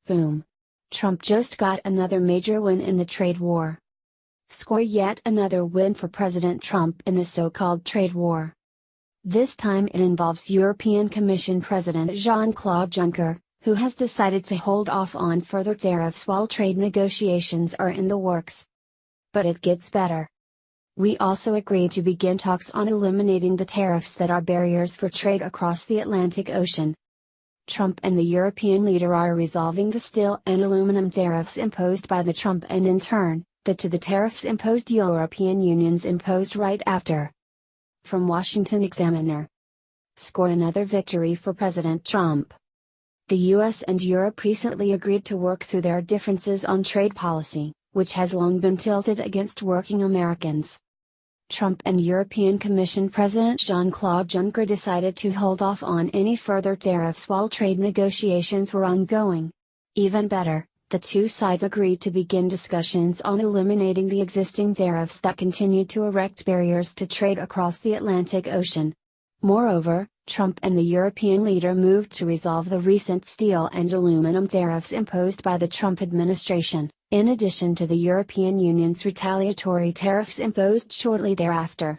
Boom. Trump just got another major win in the trade war. Score yet another win for President Trump in the so-called trade war. This time it involves European Commission President Jean-Claude Juncker, who has decided to hold off on further tariffs while trade negotiations are in the works. But it gets better. We also agreed to begin talks on eliminating the tariffs that are barriers for trade across the Atlantic Ocean. Trump and the European leader are resolving the steel and aluminum tariffs imposed by the Trump and in turn, the tariffs imposed European Union's imposed right after. From Washington Examiner. Score another victory for President Trump. The US and Europe recently agreed to work through their differences on trade policy, which has long been tilted against working Americans. Trump and European Commission President Jean-Claude Juncker decided to hold off on any further tariffs while trade negotiations were ongoing. Even better, the two sides agreed to begin discussions on eliminating the existing tariffs that continue to erect barriers to trade across the Atlantic Ocean. Moreover, Trump and the European leader moved to resolve the recent steel and aluminum tariffs imposed by the Trump administration, in addition to the European Union's retaliatory tariffs imposed shortly thereafter.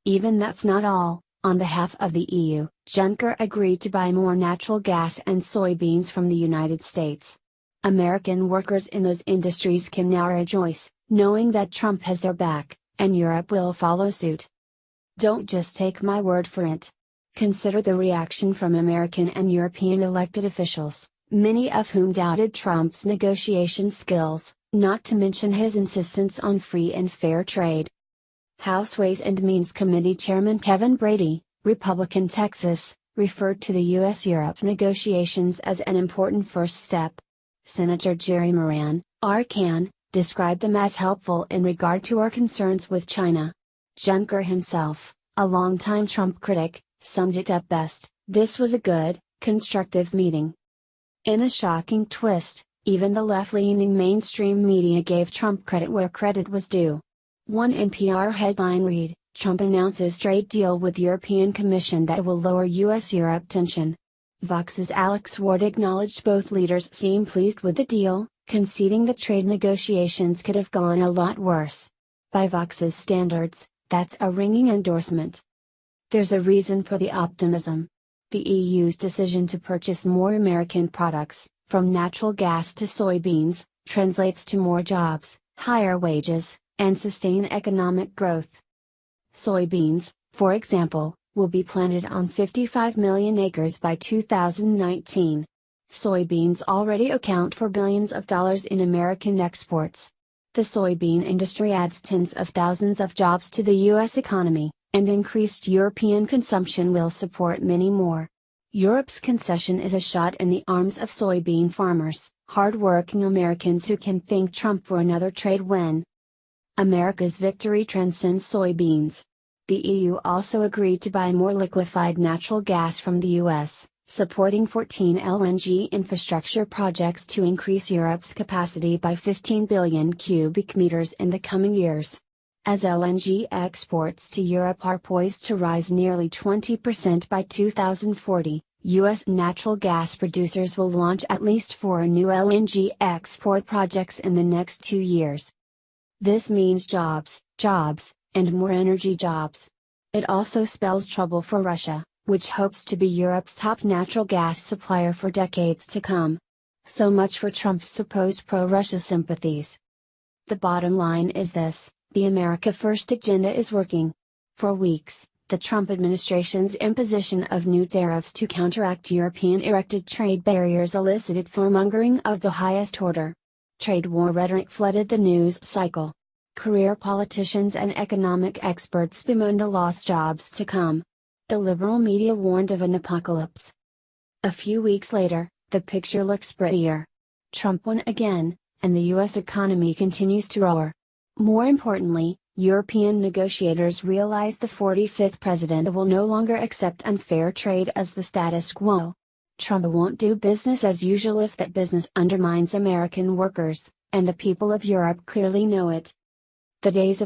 Even that's not all. On behalf of the EU, Juncker agreed to buy more natural gas and soybeans from the United States. American workers in those industries can now rejoice, knowing that Trump has their back, and Europe will follow suit. Don't just take my word for it. Consider the reaction from American and European elected officials, many of whom doubted Trump's negotiation skills, not to mention his insistence on free and fair trade. House Ways and Means Committee Chairman Kevin Brady, Republican Texas, referred to the U.S.-Europe negotiations as an important first step. Senator Jerry Moran, Arkan, described them as helpful in regard to our concerns with China. Juncker himself, a longtime Trump critic, summed it up best: "This was a good, constructive meeting." In a shocking twist, even the left-leaning mainstream media gave Trump credit where credit was due. One NPR headline read, "Trump announces trade deal with European Commission that will lower US-Europe tension." Vox's Alex Ward acknowledged both leaders seem pleased with the deal, conceding that trade negotiations could have gone a lot worse. By Vox's standards, that's a ringing endorsement. There's a reason for the optimism. The EU's decision to purchase more American products, from natural gas to soybeans, translates to more jobs, higher wages, and sustained economic growth. Soybeans, for example, will be planted on 55 million acres by 2019. Soybeans already account for billions of dollars in American exports. The soybean industry adds tens of thousands of jobs to the U.S. economy, and increased European consumption will support many more. Europe's concession is a shot in the arms of soybean farmers, hard-working Americans who can thank Trump for another trade win. America's victory transcends soybeans. The EU also agreed to buy more liquefied natural gas from the U.S., supporting 14 LNG infrastructure projects to increase Europe's capacity by 15 billion cubic meters in the coming years. As LNG exports to Europe are poised to rise nearly 20% by 2040, U.S. natural gas producers will launch at least 4 new LNG export projects in the next 2 years. This means jobs, and more energy jobs. It also spells trouble for Russia, which hopes to be Europe's top natural gas supplier for decades to come. So much for Trump's supposed pro-Russia sympathies. The bottom line is this: the America First agenda is working. For weeks, the Trump administration's imposition of new tariffs to counteract European erected trade barriers elicited fear-mongering of the highest order. Trade war rhetoric flooded the news cycle. Career politicians and economic experts bemoaned the lost jobs to come. The liberal media warned of an apocalypse. A few weeks later, the picture looks prettier. Trump won again, and the U.S. economy continues to roar. More importantly, European negotiators realize the 45th president will no longer accept unfair trade as the status quo. Trump won't do business as usual if that business undermines American workers, and the people of Europe clearly know it. The days of